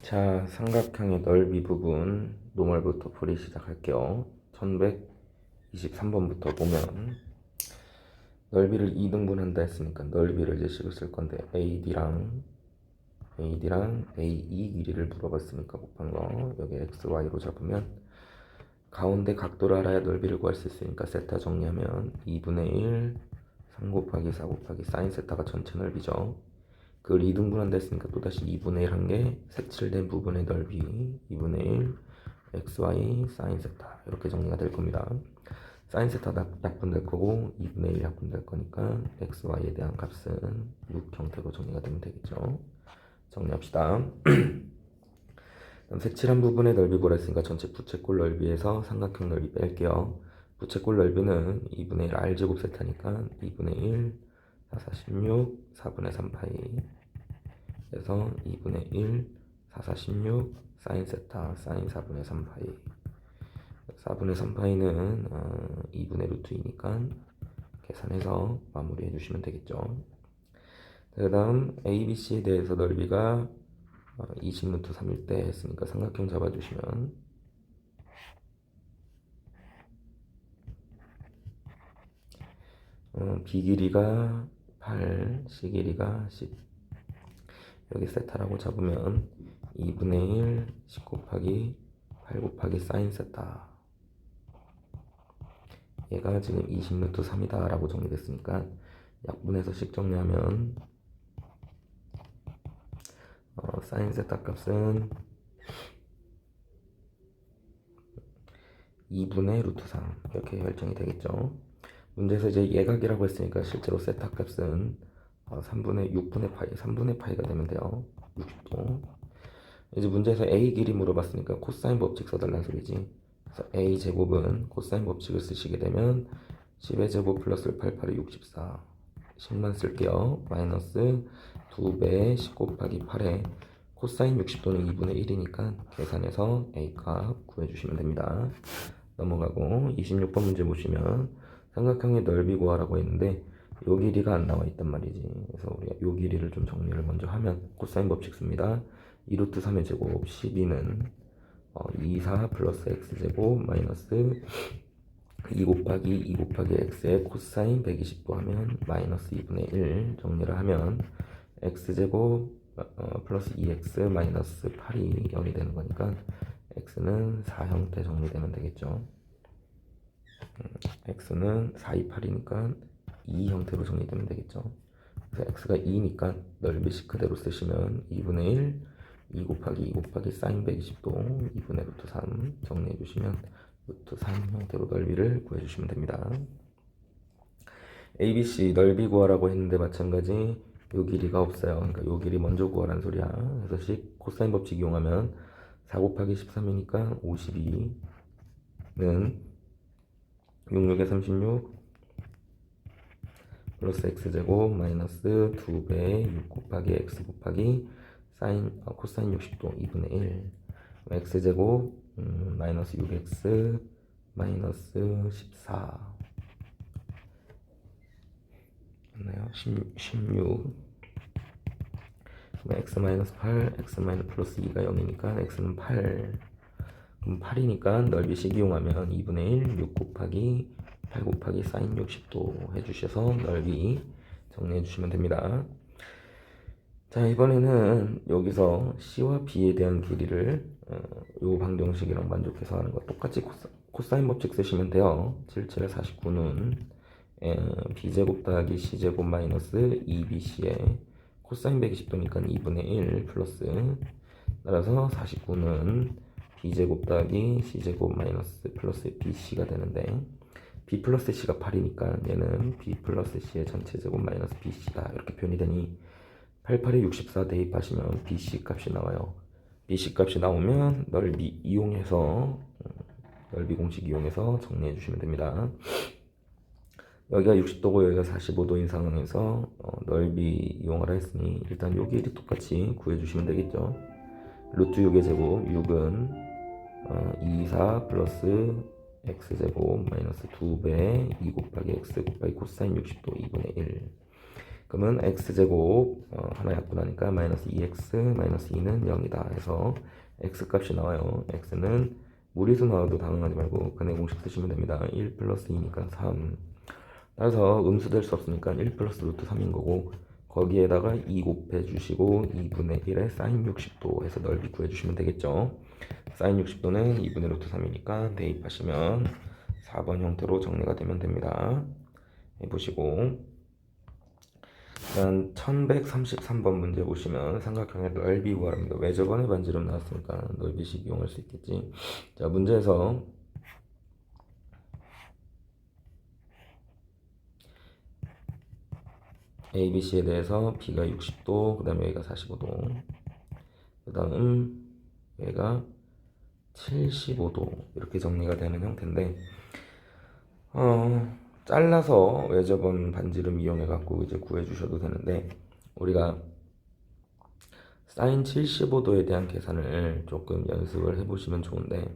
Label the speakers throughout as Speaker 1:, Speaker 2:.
Speaker 1: 자, 삼각형의 넓이 부분 노멀부터 풀이 시작할게요. 1123번부터 보면 넓이를 2등분한다 했으니까 넓이를 이제 식을 쓸 건데 AD랑 AE 길이를 물어봤으니까 곱한 거 여기 X, Y로 잡으면 가운데 각도를 알아야 넓이를 구할 수 있으니까 세타 정리하면 2분의 1 3 곱하기 4 곱하기 사인 세타가 전체 넓이죠. 그걸 2등분한다 했으니까 또다시 2분의 1 한 게 색칠된 부분의 넓이 2분의 1 xy 사인 세타 이렇게 정리가 될 겁니다. 사인 세타 약분될 거고 2분의 1 약분될 거니까 xy에 대한 값은 6 형태로 정리가 되면 되겠죠. 정리합시다. 그럼 색칠한 부분의 넓이 구했으니까 전체 부채꼴 넓이에서 삼각형 넓이 뺄게요. 부채꼴 넓이는 2분의 1 r제곱 세타니까 2분의 1 4, 16 4분의 3파이 그래서 2분의 1 4, 4, 16 사인 세타 사인 4분의 3파이 4분의 3파이는 2분의 루트이니까 계산해서 마무리해 주시면 되겠죠. 그 다음 ABC에 대해서 넓이가 20 루트 3일 때 했으니까 삼각형 잡아주시면 B 길이가 8, C 길이가 10 여기 세타라고 잡으면 2분의 1 10 곱하기 8 곱하기 사인 세타 얘가 지금 20 루트 3이다 라고 정리됐으니까 약분해서 식 정리하면 사인 세타 값은 2분의 루트 3 이렇게 결정이 되겠죠. 문제에서 이제 예각이라고 했으니까 실제로 세타 값은 6분의 파이 3분의 파이가 되면 돼요. 60도. 이제 문제에서 A 길이 물어봤으니까 코사인 법칙 써달라는 소리지. 그래서 A 제곱은 코사인 법칙을 쓰시게 되면 10의 제곱 플러스 8, 8이 64 10만 쓸게요. 마이너스 2배 10 곱하기 8에 코사인 60도는 2분의 1이니까 계산해서 A 값 구해주시면 됩니다. 넘어가고 26번 문제 보시면 삼각형의 넓이 구하라고 했는데 요 길이가 안 나와 있단 말이지. 그래서 우리가 요 길이를 좀 정리를 먼저 하면 코사인 법칙 씁니다. 2루트 3의 제곱 12는 24 플러스 x제곱 마이너스 2 곱하기 x의 코사인 120도 하면 마이너스 2분의 1 정리를 하면 x제곱 플러스 2x 마이너스 8이 0이 되는 거니까 x는 4 형태 정리되면 되겠죠. x는 4, 2, 8이니까 2 형태로 정리되면 되겠죠. 그래서 x가 2니까 넓이식 그대로 쓰시면 2분의 1 2 곱하기 사인 120도 2분의 루트 3 정리해 주시면 루트 3 형태로 넓이를 구해 주시면 됩니다. ABC 넓이 구하라고 했는데 마찬가지 요 길이가 없어요. 그러니까 요 길이 먼저 구하라는 소리야. 그래서 식 코사인 법칙 이용하면 4 곱하기 13이니까 52는 66에 36 플러스 x제곱 마이너스 2배 6 곱하기 x 곱하기 사인 코사인 60도 2분의 1 x제곱 마이너스 6x 마이너스 14 맞나요? 16 x 마이너스 8 x 마이너스 플러스 2가 0이니까 x는 8 그럼 8이니까 넓이식 이용하면 2분의 1 6 곱하기 8 곱하기 사인 60도 해주셔서 넓이 정리해 주시면 됩니다. 자, 이번에는 여기서 C와 B에 대한 길이를 요 방정식이랑 만족해서 하는 거 똑같이 코사인 법칙 쓰시면 돼요. 77에 49는 B제곱 더하기 C제곱 마이너스 2BC에 코사인 120도니까 2분의 1 플러스 따라서 49는 B제곱 더하기 C제곱 마이너스 플러스 BC가 되는데 B 플러스 C가 8이니까 얘는 B 플러스 C의 전체 제곱 마이너스 BC다 이렇게 표현이 되니 88에 64 대입하시면 BC 값이 나와요. BC 값이 나오면 넓이 이용해서 넓이 공식 이용해서 정리해 주시면 됩니다. 여기가 60도고 여기가 45도인 상황에서 넓이 이용하라 했으니 일단 요 길이 똑같이 구해주시면 되겠죠. 루트 6의 제곱 6은 24 플러스 x제곱 마이너스 2배 2 곱하기 x 곱하기 코사인 60도 2분의 1 그러면 x제곱 하나 약분하니까 마이너스 2x 마이너스 2는 0이다 해서 x값이 나와요. x는 무리수 나와도 당황하지 말고 근의 공식 쓰시면 됩니다. 1 플러스 2니까 3. 따라서 음수될 수 없으니까 1 플러스 루트 3인 거고 거기에다가 2 곱해 주시고 2분의 1에 사인 60도 해서 넓이 구해 주시면 되겠죠. 사인 60도는 2분의 루트 3이니까 대입하시면 4번 형태로 정리가 되면 됩니다. 해보시고 일단 1133번 문제 보시면 삼각형의 넓이 구하랍니다. 왜 저번에 반지름 나왔으니까 넓이식 이용할 수 있겠지. 자, 문제에서 ABC에 대해서 B가 60도, 그 다음에 여기가 45도, 그 다음 여기가 75도 이렇게 정리가 되는 형태인데 잘라서 외접은 반지름 이용해 갖고 이제 구해 주셔도 되는데 우리가 사인 75도에 대한 계산을 조금 연습을 해 보시면 좋은데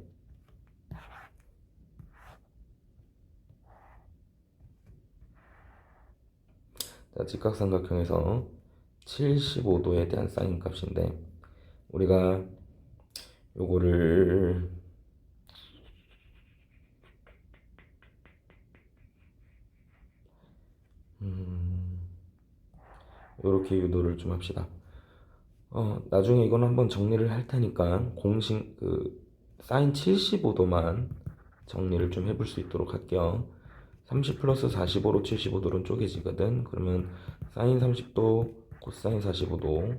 Speaker 1: 자, 직각삼각형에서 75도에 대한 사인 값인데 우리가 요거를 요렇게 유도를 좀 합시다. 나중에 이건 한번 정리를 할 테니까 공식 사인 75도만 정리를 좀 해볼 수 있도록 할게요. 30 플러스 45로 75도는 쪼개지거든. 그러면 사인 30도, 코사인 45도,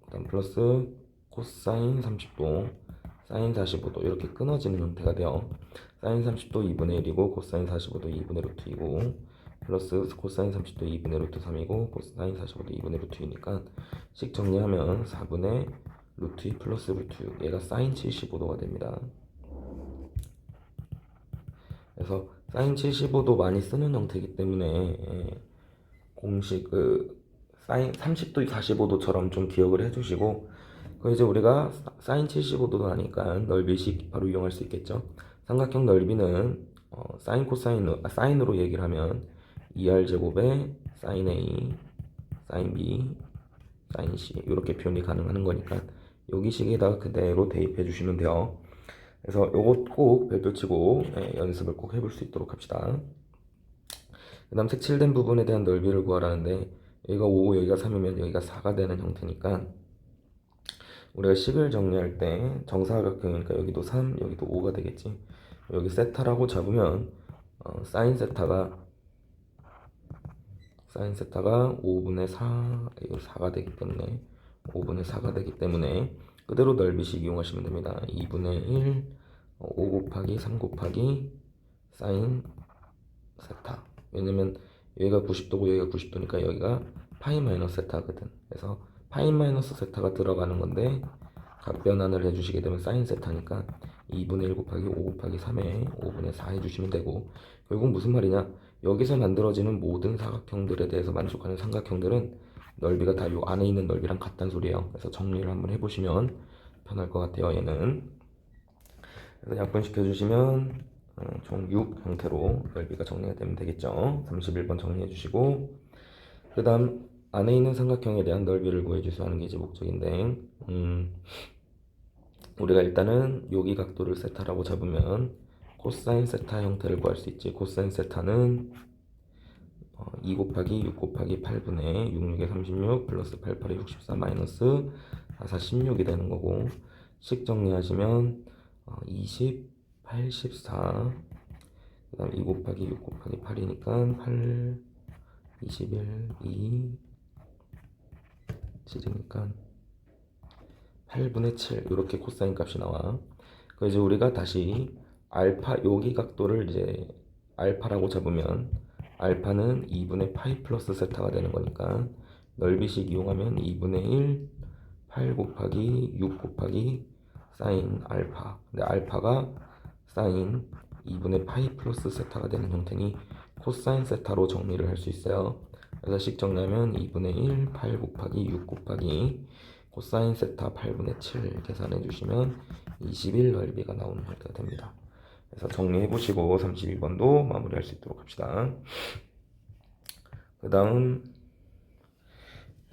Speaker 1: 그다음 플러스 코사인 30도, 사인 45도 이렇게 끊어지는 형태가 돼요. 사인 30도 2분의 1이고 코사인 45도 2분의 루트 2고 플러스 코사인 30도 2분의 루트 3이고 코사인 45도 2분의 루트 2니까 식 정리하면 4분의 루트 2 플러스 루트 6 얘가 사인 75도가 됩니다. 그래서 사인 75도 많이 쓰는 형태이기 때문에 공식 사인 30도 45도처럼 좀 기억을 해주시고 이제 우리가 사인 75도도 하니까 넓이식 바로 이용할 수 있겠죠. 삼각형 넓이는 사인 사인으로 얘기를 하면 2r 제곱에 사인 A, 사인 B, 사인 C 이렇게 표현이 가능한 거니까 여기 식에다가 그대로 대입해 주시면 돼요. 그래서 요것 꼭 별표 치고 연습을 꼭 해볼 수 있도록 합시다. 그 다음 색칠된 부분에 대한 넓이를 구하라는데 여기가 5, 여기가 3이면 여기가 4가 되는 형태니까 우리가 식을 정리할 때 정사각형이니까 여기도 3, 여기도 5가 되겠지. 여기 세타라고 잡으면 사인 세타가 5분의 4, 이거 4가 되기 때문에 5분의 4가 되기 때문에 그대로 넓이식 이용하시면 됩니다. 2분의 1, 5 곱하기 3 곱하기 사인 세타. 왜냐면 여기가 90도고 여기가 90도니까 여기가 파이 마이너스 세타거든. 그래서 파이 마이너스 세타가 들어가는 건데 각변환을 해주시게 되면 사인 세타니까 2분의 1 곱하기 5 곱하기 3에 5분의 4 해주시면 되고 결국 무슨 말이냐 여기서 만들어지는 모든 사각형들에 대해서 만족하는 삼각형들은 넓이가 다 요 안에 있는 넓이랑 같다는 소리예요. 그래서 정리를 한번 해보시면 편할 것 같아요. 얘는 그래서 약분시켜 주시면 총 6 형태로 넓이가 정리가 되면 되겠죠. 31번 정리해 주시고 그 다음 안에 있는 삼각형에 대한 넓이를 구해주세요 하는 게 이제 목적인데 우리가 일단은 여기 각도를 세타라고 잡으면 코사인 세타 형태를 구할 수 있지. 코사인 세타는 2 곱하기 6 곱하기 8분의 6, 6에 36 플러스 8, 8에 64 마이너스 4, 4, 16이 되는 거고 식 정리하시면 20, 84 그 다음 2 곱하기 6 곱하기 8이니까 8, 21, 2 7이니까 8분의 7 이렇게 코사인 값이 나와. 그 이제 우리가 다시 알파 여기 각도를 이제 알파라고 잡으면 알파는 2분의 파이 플러스 세타가 되는 거니까 넓이식 이용하면 2분의 1 8 곱하기 6 곱하기 사인 알파. 근데 알파가 사인 2분의 파이 플러스 세타가 되는 형태니 코사인 세타로 정리를 할 수 있어요. 그래서 식 정리하면 2분의 1 8 곱하기 6 곱하기 코사인 세타 8분의 7 계산해 주시면 21 넓이가 나오는 형태가 됩니다. 그래서 정리해 보시고 32번도 마무리할 수 있도록 합시다. 그 다음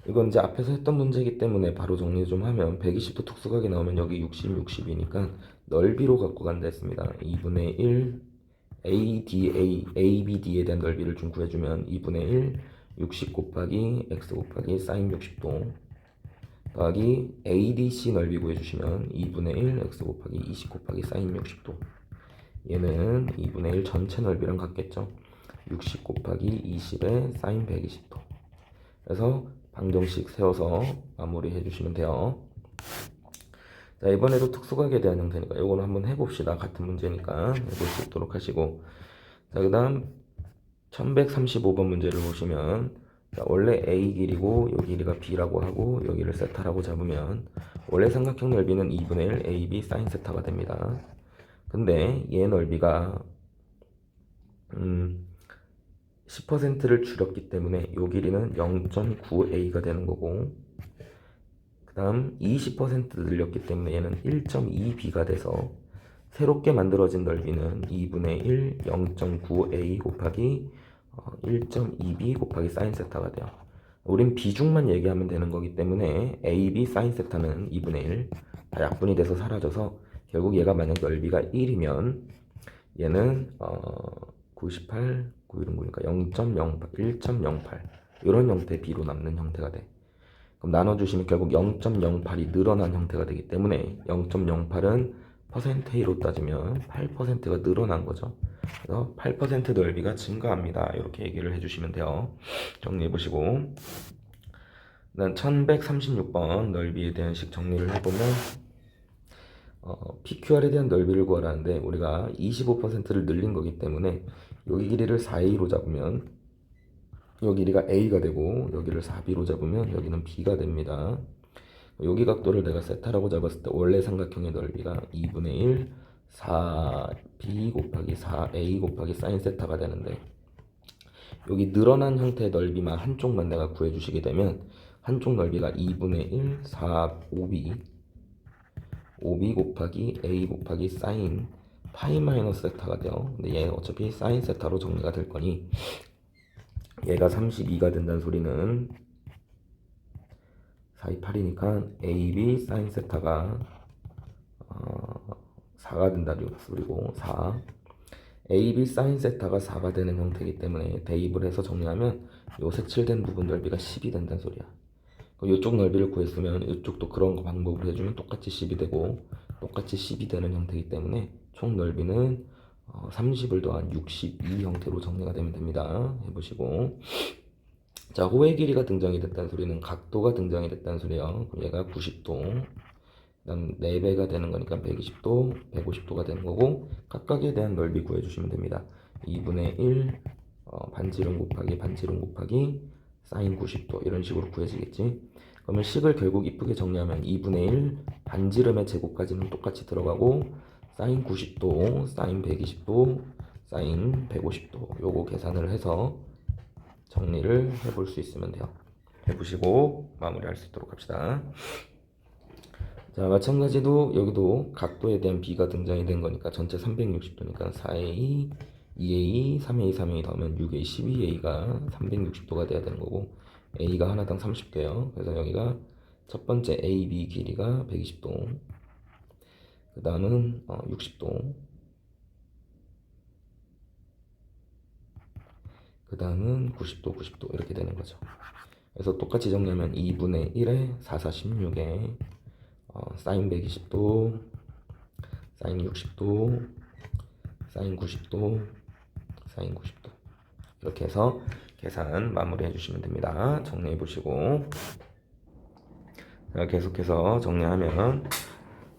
Speaker 1: 이건 이제 앞에서 했던 문제이기 때문에 바로 정리 좀 하면 120도 특수각이 나오면 여기 60, 60이니까 넓이로 갖고 간다 했습니다. 2분의 1 ABD에 대한 넓이를 좀 구해주면 2분의 1 60 곱하기 x 곱하기 sin 60도 더하기 ADC 넓이 구해주시면 2분의 1 x 곱하기 20 곱하기 sin 60도 얘는 2분의 1 전체 넓이랑 같겠죠. 60 곱하기 20의 sin 120도 그래서 방정식 세워서 마무리 해주시면 돼요. 자, 이번에도 특수각에 대한 형태니까 이거는 한번 해봅시다. 같은 문제니까 해볼 수 있도록 하시고, 자, 그 다음 1135번 문제를 보시면, 자, 원래 A 길이고 요 길이가 B라고 하고 여기를 세타라고 잡으면 원래 삼각형 넓이는 2분의 1 AB sin 세타가 됩니다. 근데 얘 넓이가 10%를 줄였기 때문에 요 길이는 0.9a가 되는 거고, 그 다음 20% 늘렸기 때문에 얘는 1.2b가 돼서 새롭게 만들어진 넓이는 2분의 1 0.9a 곱하기 1.2b 곱하기 sin 세타가 돼요. 우린 비중만 얘기하면 되는 거기 때문에 ab sin 세타는 2분의 1 다 약분이 돼서 사라져서 결국 얘가 만약 넓이가 1이면 얘는 98, 919니까 0.08, 1.08 이런 형태의 b로 남는 형태가 돼. 그럼 나눠주시면 결국 0.08이 늘어난 형태가 되기 때문에 0.08은 퍼센테이로 따지면 8%가 늘어난 거죠. 그래서 8% 넓이가 증가합니다. 이렇게 얘기를 해주시면 돼요. 정리해보시고 난 1136번 넓이에 대한 식 정리를 해보면 PQR에 대한 넓이를 구하라는데 우리가 25%를 늘린 거기 때문에 여기 길이를 4a로 잡으면 요 길이가 a가 되고 여기를 4b로 잡으면 여기는 b가 됩니다. 여기 각도를 내가 세타라고 잡았을 때 원래 삼각형의 넓이가 2분의 1 4b 곱하기 4a 곱하기 sin 세타가 되는데 여기 늘어난 형태의 넓이만 한쪽만 내가 구해주시게 되면 한쪽 넓이가 2분의 1 4 5b 곱하기 a 곱하기 sin 파이 마이너스 세타가 돼요. 근데 얘 어차피 sin 세타로 정리가 될 거니 얘가 32가 된다는 소리는 4, 2, 8이니까 AB sin 세타가 4가 된다는 소리고 4 AB sin 세타가 4가 되는 형태이기 때문에 대입을 해서 정리하면 요 색칠된 부분 넓이가 10이 된다는 소리야. 이쪽 넓이를 구했으면 이쪽도 그런 거 방법을 해주면 똑같이 10이 되고 똑같이 10이 되는 형태이기 때문에 총 넓이는 30을 더한 62 형태로 정리가 되면 됩니다. 해보시고 자, 호의 길이가 등장이 됐다는 소리는 각도가 등장이 됐다는 소리예요. 그럼 얘가 90도 그 다음 4배가 되는 거니까 120도 150도가 되는 거고 각각에 대한 넓이 구해주시면 됩니다. 2분의 1 반지름 곱하기 반지름 곱하기 sin 90도 이런 식으로 구해지겠지. 그러면 식을 결국 이쁘게 정리하면 2분의 1 반지름의 제곱까지는 똑같이 들어가고 sin 90도, sin 120도, sin 150도 요거 계산을 해서 정리를 해볼 수 있으면 돼요. 해보시고 마무리할 수 있도록 합시다. 자, 마찬가지로 여기도 각도에 대한 b가 등장이 된 거니까 전체 360도니까 4a, 2a, 3a, 3a 더하면 6a, 12a가 360도가 돼야 되는 거고 a가 하나당 30도예요. 그래서 여기가 첫 번째 AB 길이가 120도, 그 다음은 60도, 그 다음은 90도, 90도 이렇게 되는 거죠. 그래서 똑같이 정리하면 2분의 1에 4, 4, 16에 sin 120도, sin 60도, sin 90도, sin 90도 이렇게 해서 계산 마무리 해주시면 됩니다. 정리해 보시고 자, 계속해서 정리하면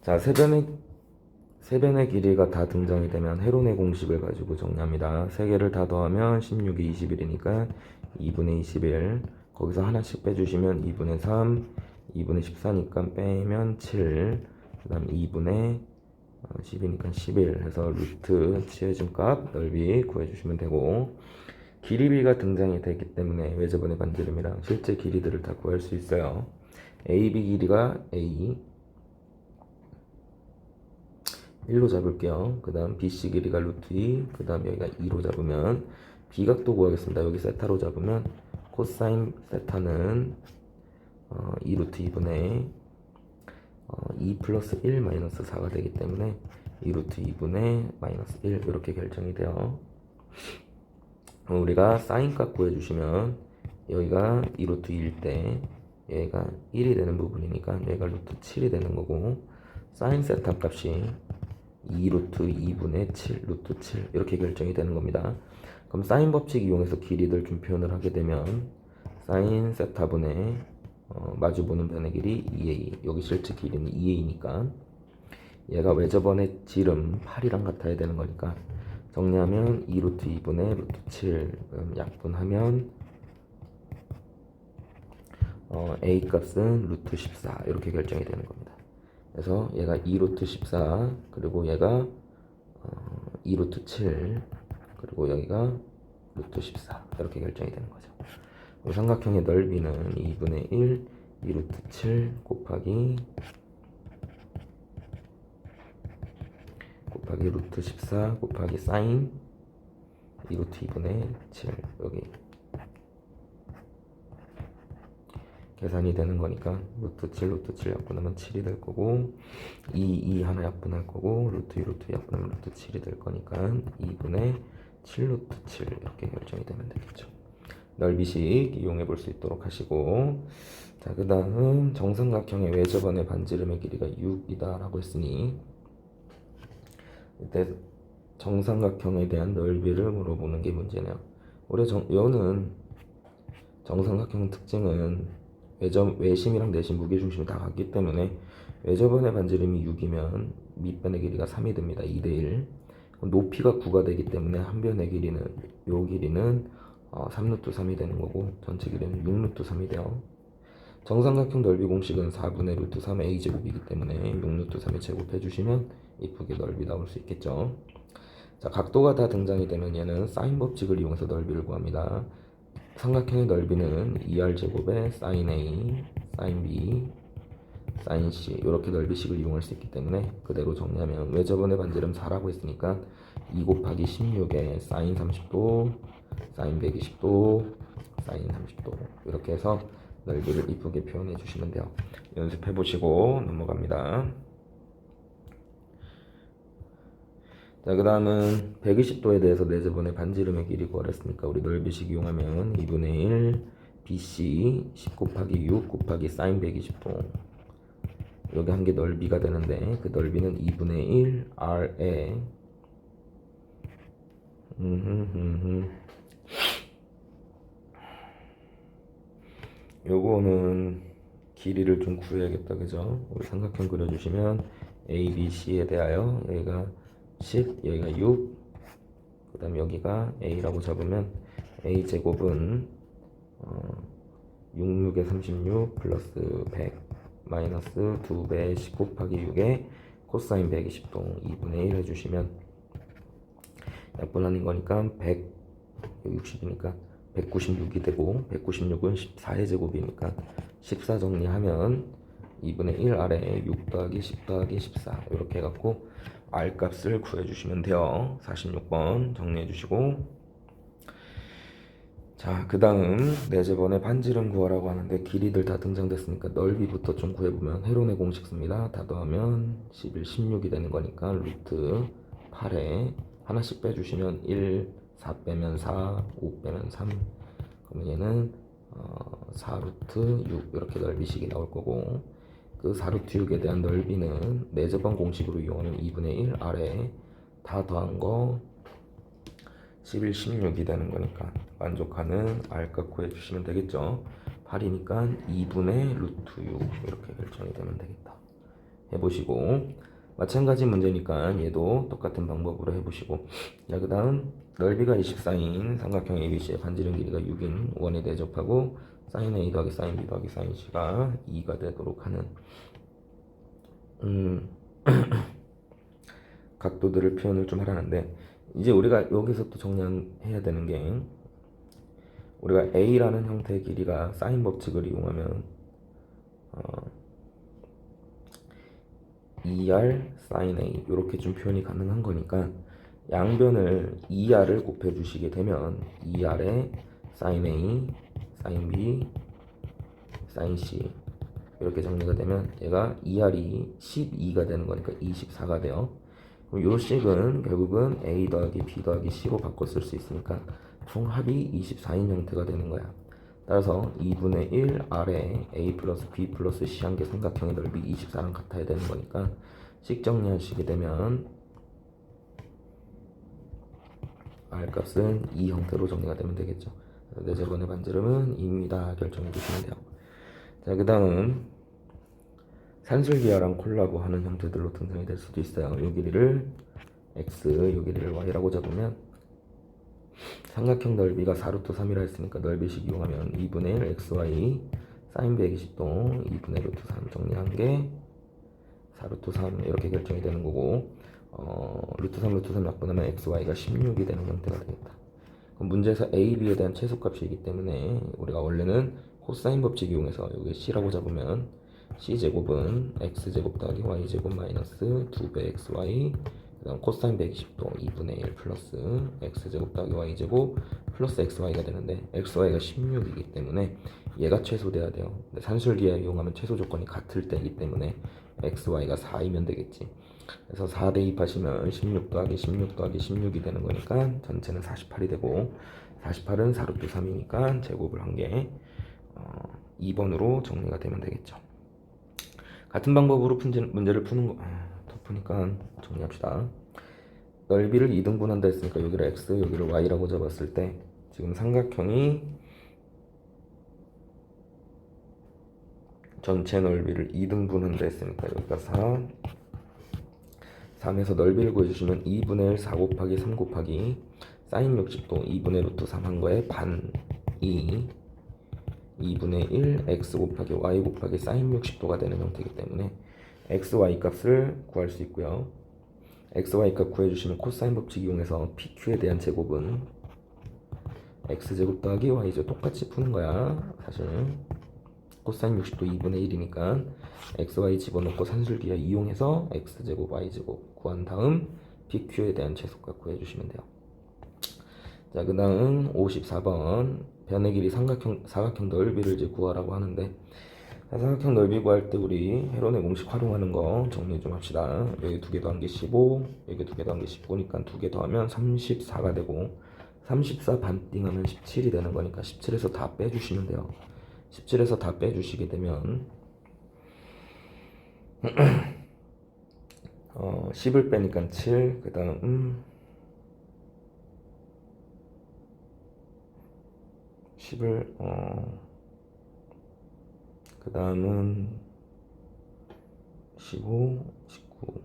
Speaker 1: 자, 세변의 길이가 다 등장이 되면 헤론의 공식을 가지고 정리합니다. 3개를 다 더하면 16이 21이니까 2분의 21 거기서 하나씩 빼주시면 2분의 3 2분의 14니까 빼면 7 그 다음 2분의 10이니까 11 해서 루트 취해진 값 넓이 구해주시면 되고 길이비가 등장이 됐기 때문에 외접원의 반지름이랑 실제 길이들을 다 구할 수 있어요. AB 길이가 A 1로 잡을게요. 그 다음 BC 길이가 루트 2, 그 다음 여기가 2로 잡으면 B각도 구하겠습니다. 여기 세타로 잡으면 코사인 세타는 2 루트 2분의 2 플러스 1 마이너스 4가 되기 때문에 2 루트 2분의 마이너스 1 이렇게 결정이 돼요. 우리가 사인 값 구해주시면 여기가 2 루트 2일 때 얘가 1이 되는 부분이니까 얘가 루트 7이 되는 거고, 사인 세타 값이 2 루트 2분의 7 루트 7 이렇게 결정이 되는 겁니다. 그럼 사인 법칙 이용해서 길이들 좀 표현을 하게 되면 사인 세타분의 마주보는 변의 길이 2a, 여기 실제 길이는 2a니까 얘가 외접원의 지름 8이랑 같아야 되는 거니까 정리하면 2 루트 2분의 루트 7 약분하면 a 값은 루트 14 이렇게 결정이 되는 겁니다. 그래서 얘가 2 루트 14 그리고 얘가 2 루트 7 그리고 여기가 루트 14 이렇게 결정이 되는 거죠. 삼각형의 넓이는 2분의 1 2 루트 7 곱하기 루트 14 곱하기 사인 2 루트 2분의 7 여기 계산이 되는 거니까 루트 7 약분하면 7이 될 거고 2 하나 약분할 거고 루트 2 약분하면 루트 7이 될 거니까 2분의 7 루트 7 이렇게 결정이 되면 되겠죠. 넓이식 이용해 볼 수 있도록 하시고, 자, 그 다음 정삼각형의 외접원의 반지름의 길이가 6이다 라고 했으니 이때 정삼각형에 대한 넓이를 물어보는 게 문제네요. 여는 정삼각형 특징은 외심이랑 내심 무게중심이 다 같기 때문에 외접원의 반지름이 6이면 밑변의 길이가 3이 됩니다. 2대1. 높이가 9가 되기 때문에 한 변의 길이는 요 길이는 3루트 3이 되는 거고 전체 길이는 6루트 3이 돼요. 정삼각형 넓이 공식은 4분의 루트 3의 a제곱이기 때문에 6루트 3의 제곱해 주시면 이쁘게 넓이 나올 수 있겠죠. 자, 각도가 다 등장이 되면 얘는 사인 법칙을 이용해서 넓이를 구합니다. 삼각형의 넓이는 2r 제곱에 sin a, sin b, sin c 이렇게 넓이식을 이용할 수 있기 때문에 그대로 정리하면 외접원의 반지름 4라고 했으니까 2 곱하기 16에 sin 30도, sin 120도, sin 30도 이렇게 해서 넓이를 이쁘게 표현해 주시면 돼요. 연습해 보시고 넘어갑니다. 자, 그 다음은 120도에 대해서 내접원의 반지름의 길이 구하랬으니까 우리 넓이식 이용하면 2분의 1 BC 10 곱하기 6 곱하기 sin 120도 여기 한 게 넓이가 되는데 그 넓이는 2분의 1 R에 요거는 길이를 좀 구해야겠다, 그죠? 우리 삼각형 그려주시면 A, B, C에 대하여 여기가 10, 여기가 6, 그 다음 여기가 A라고 잡으면 A 제곱은 6, 6에 36 플러스 100 마이너스 2배 10 곱하기 6에 코사인 120도 2분의 1 해주시면 약분하는 거니까 160이니까 196이 되고 196은 14의 제곱이니까 14 정리하면 2분의 1 아래 6 더하기 10 더하기 14 이렇게 해갖고 R 값을 구해주시면 돼요. 46번 정리해주시고, 자, 그 다음 내접원의 반지름 구하라고 하는데 길이들 다 등장됐으니까 넓이부터 좀 구해보면 헤론의 공식 씁니다. 다 더하면 11, 16이 되는 거니까 루트 8에 하나씩 빼주시면 1, 4 빼면 4, 5 빼면 3 그러면 얘는 4루트 6 이렇게 넓이식이 나올 거고, 그 4루트 6에 대한 넓이는 내접원 공식으로 이용하면 2분의 1 아래 다 더한 거 11, 16이 되는 거니까 만족하는 R값 구해주시면 되겠죠. 8이니까 2분의 루트 6 이렇게 결정이 되면 되겠다. 해보시고 마찬가지 문제니까 얘도 똑같은 방법으로 해보시고, 자, 그 다음 넓이가 24인 삼각형 ABC의 반지름 길이가 6인 원에 대접하고 sin A 더하기 sin B 더하기 sin C가 2가 되도록 하는 각도들을 표현을 좀 하라는데, 이제 우리가 여기서 또 정리해야 되는 게 우리가 A라는 형태의 길이가 사인 법칙을 이용하면 2R sin A 이렇게 좀 표현이 가능한 거니까 양변을 2R을 곱해 주시게 되면 2R에 sin A sin B, sin C 이렇게 정리가 되면 얘가 2R이 12가 되는 거니까 24가 돼요. 그럼 요 식은 결국은 A 더하기 B 더하기 C로 바꿔 쓸 수 있으니까 총합이 24인 형태가 되는 거야. 따라서 2분의 1 R에 A 플러스 B 플러스 C 한 개 삼각형의 넓이 24랑 같아야 되는 거니까 식 정리하시게 되면 R 값은 이 형태로 정리가 되면 되겠죠. 내 제곱의 반지름은 2입니다. 결정해 주시면 돼요. 자, 그 다음 산술기하랑 콜라보 하는 형태들로 등장이 될 수도 있어요. 요 길이를 x, 요 길이를 y라고 잡으면 삼각형 넓이가 4루트 3이라 했으니까 넓이식 이용하면 2분의 1 xy sin 120도 2분의 루트 3 정리한 게 4루트 3 이렇게 결정이 되는 거고 루트 3 루트 3 약분하면 xy가 16이 되는 형태가 되겠다. 그럼 문제에서 a, b에 대한 최소값이기 때문에 우리가 원래는 코사인 법칙 이용해서 여기 c라고 잡으면 c제곱은 x제곱 더하기 y제곱 마이너스 2배 xy 그 다음 코사인 120도 2분의 1 플러스 x제곱 더하기 y제곱 플러스 xy가 되는데 xy가 16이기 때문에 얘가 최소돼야 돼요. 근데 산술기하 이용하면 최소 조건이 같을 때이기 때문에 xy가 4이면 되겠지. 그래서 4 대입하시면 16 더하기 16 더하기 16이 되는 거니까 전체는 48이 되고 48은 4루트 3이니까 제곱을 한 개 2번으로 정리가 되면 되겠죠. 같은 방법으로 문제를 푸는 거 더 푸니까 정리합시다. 넓이를 2등분한다 했으니까 여기를 x 여기를 y라고 잡았을 때 지금 삼각형이 전체 넓이를 2등분한다 했으니까 여기가 4 3에서 넓이를 구해주시면 2분의 1 4 곱하기 3 곱하기 사인 60도 2분의 루트 3 한 거에 반 2분의 1 x 곱하기 y 곱하기 사인 60도가 되는 형태이기 때문에 x, y 값을 구할 수 있고요. x, y 값 구해주시면 코사인 법칙 이용해서 pq에 대한 제곱은 x제곱 더하기 y제곱 똑같이 푸는 거야. 사실 코사인 60도 2분의 1이니까 x, y 집어넣고 산술기하 이용해서 x제곱, y제곱 구한 다음 pq에 대한 최소값 구해주시면 돼요. 자, 그 다음 54번 변의 길이 사각형 넓이를 이제 구하라고 하는데 사각형 넓이 구할 때 우리 헤론의 공식 활용하는 거 정리 좀 합시다. 여기 두 개 더한 게 15, 여기 두 개 더한 게 19니까 두 개 더하면 34가 되고 34 반띵하면 17이 되는 거니까 17에서 다 빼주시면 돼요. 17에서 다 빼주시게 되면 10을 빼니까 7, 그 다음 10을 그 다음은 15, 19,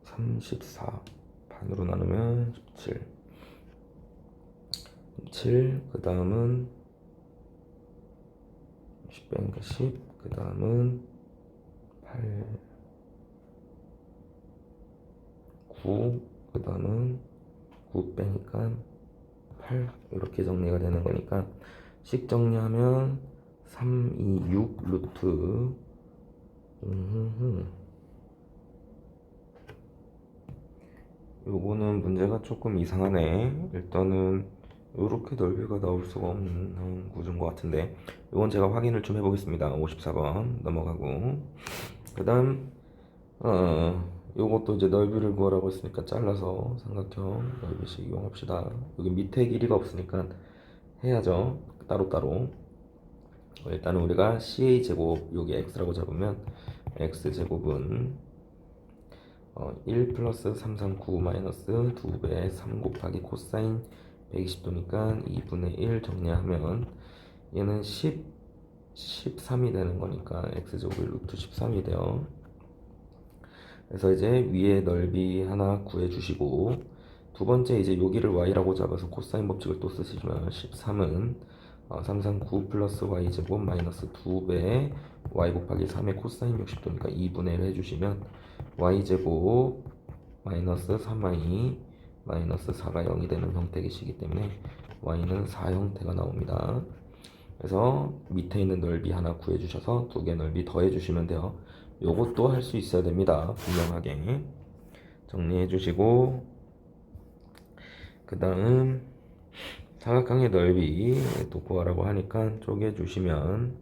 Speaker 1: 34 반으로 나누면 17 7, 그 다음은 10 빼니까 10, 그 다음은 8 9, 그 다음은 9 빼니까 8 이렇게 정리가 되는 거니까 식 정리하면 3, 2, 6 루트 요거는 문제가 조금 이상하네. 일단은 이렇게 넓이가 나올 수가 없는 구조인 것 같은데 이건 제가 확인을 좀 해보겠습니다. 54번 넘어가고 그 다음 요것도 이제 넓이를 구하라고 했으니까 잘라서 삼각형 넓이식 이용합시다. 여기 밑에 길이가 없으니까 해야죠. 따로따로 일단은 우리가 CA제곱 여기 X라고 잡으면 X제곱은 1 플러스 339 마이너스 2배 3 곱하기 코사인 120도니까 2분의 1 정리하면 얘는 13이 되는 거니까 X제곱이 루트 13이 돼요. 그래서 이제 위에 넓이 하나 구해주시고 두 번째 이제 여기를 y라고 잡아서 코사인 법칙을 또 쓰시면 13은 339 플러스 y제곱 마이너스 2배 y 곱하기 3의 코사인 60도니까 2분의 1 해주시면 y제곱 마이너스 3y 마이너스 4가 0이 되는 형태이시기 때문에 y는 4 형태가 나옵니다. 그래서 밑에 있는 넓이 하나 구해주셔서 두 개 넓이 더해주시면 돼요. 요것도 할 수 있어야 됩니다. 분명하게 정리해 주시고 그 다음 사각형의 넓이 또 구하라고 하니까 쪼개주시면,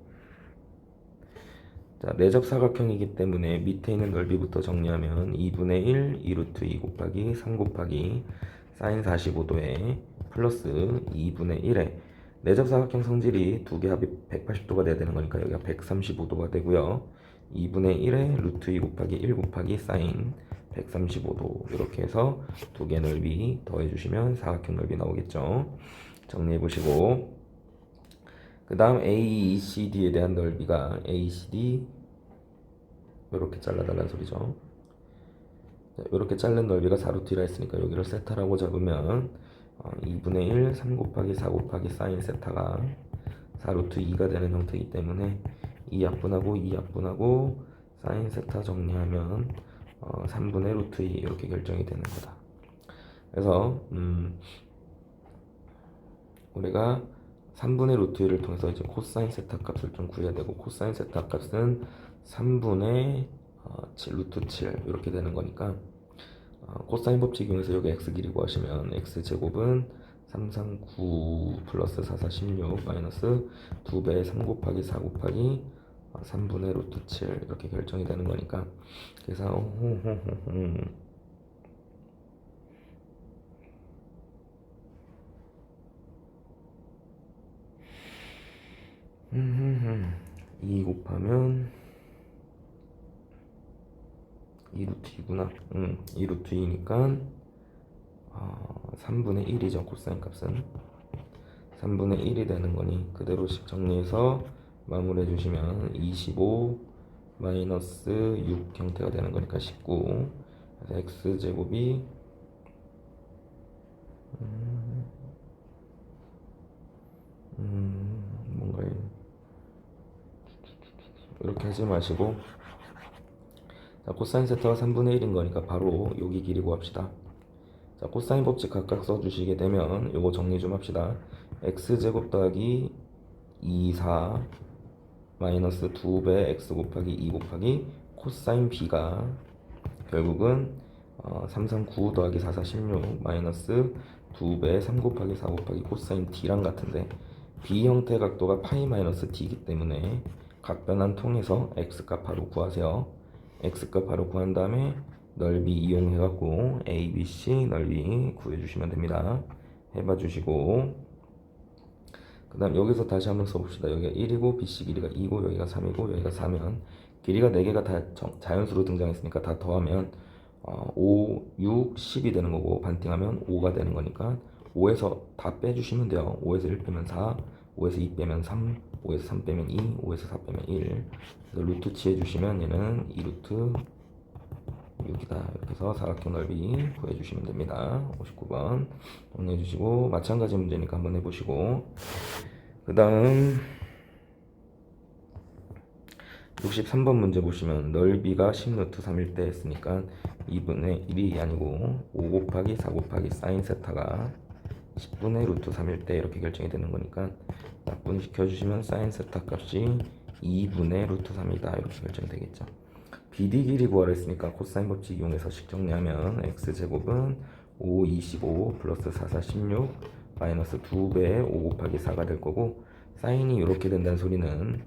Speaker 1: 자, 내접 사각형이기 때문에 밑에 있는 넓이부터 정리하면 2분의 1 2루트 2 곱하기 3 곱하기 사인 45도에 플러스 2분의 1에 내접 사각형 성질이 두 개 합이 180도가 돼야 되는 거니까 여기가 135도가 되고요. 2분의 1에 루트 2 곱하기 1 곱하기 사인 135도, 이렇게 해서 두 개 넓이 더해주시면 사각형 넓이 나오겠죠. 정리해보시고, 그 다음 AECD에 대한 넓이가 ACD 이렇게 잘라달라는 소리죠. 이렇게 자른 넓이가 4루트라 했으니까 여기를 세타라고 잡으면 2분의 1 3 곱하기 4 곱하기 사인 세타가 4루트 2가 되는 형태이기 때문에 2약분하고 2약분하고 사인 세타 정리하면 3분의 루트 2 이렇게 결정이 되는 거다. 그래서 우리가 3분의 루트 2를 통해서 이제 코사인 세타 값을 좀 구해야 되고, 코사인 세타 값은 3분의 7 루트 7 이렇게 되는 거니까 코사인 법칙 이용해서 여기 x 길이 구하시면 x 제곱은 339 플러스 44 16 마이너스 2배의 3 곱하기 4 곱하기 3분의 루트 7 이렇게 결정이 되는 거니까 계산 이 곱하면 2루트 2구나. 2루트 2니까 3분의 1이죠. 코사인 값은 3분의 1이 되는 거니 그대로씩 정리해서 마무리해 주시면 25 마이너스 6 형태가 되는 거니까 19. 그래서 x제곱이 뭔가 이렇게 하지 마시고, 자, 코사인 세타가 3분의 1인 거니까 바로 여기 길이 구합시다. 자, 코사인 법칙 각각 써주시게 되면 요거 정리 좀 합시다. x제곱 더하기 2, 4 마이너스 2배 x 곱하기 2 곱하기 코사인 b가 결국은 3, 3, 9 더하기 4, 4, 16 마이너스 2배 3 곱하기 4 곱하기 코사인 d랑 같은데, b 형태 각도가 파이 마이너스 d이기 때문에 각변환 통해서 x값 바로 구하세요. x값 바로 구한 다음에 넓이 이용해 갖고 a, b, c 넓이 구해 주시면 됩니다. 해봐 주시고, 그 다음 여기서 다시 한번 써봅시다. 여기가 1이고 bc 길이가 2고 여기가 3이고 여기가 4면 길이가 4개가 다 자연수로 등장했으니까 다 더하면 5, 6, 10이 되는 거고, 반띵하면 5가 되는 거니까 5에서 다 빼주시면 돼요. 5에서 1 빼면 4, 5에서 2 빼면 3, 5에서 3 빼면 2, 5에서 4 빼면 1. 그래서 루트 치해주시면 얘는 2루트 6이다. 이렇게 해서 사각형 넓이 구해주시면 됩니다. 59번 정리해주시고, 마찬가지 문제니까 한번 해보시고, 그 다음 63번 문제 보시면 넓이가 10루트 3일 때 했으니까 2분의 1이 아니고 5 곱하기 4 곱하기 사인 세타가 10분의 루트 3일 때 이렇게 결정이 되는 거니까 약분 시켜주시면 사인 세타 값이 2분의 루트 3이다 이렇게 결정이 되겠죠. BD 길이 구하라 했으니까 코사인 법칙 이용해서 식 정리하면 x제곱은 5, 25 플러스 4, 4, 16 마이너스 2배의 5 곱하기 4가 될 거고, 사인이 이렇게 된다는 소리는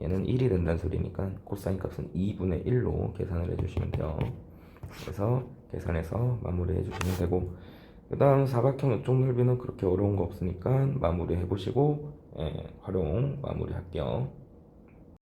Speaker 1: 얘는 1이 된다는 소리니까 코사인 값은 2분의 1로 계산을 해주시면 돼요. 그래서 계산해서 마무리 해주시면 되고, 그 다음 사각형 이쪽 넓이는 그렇게 어려운 거 없으니까 마무리 해보시고 활용 마무리 할게요.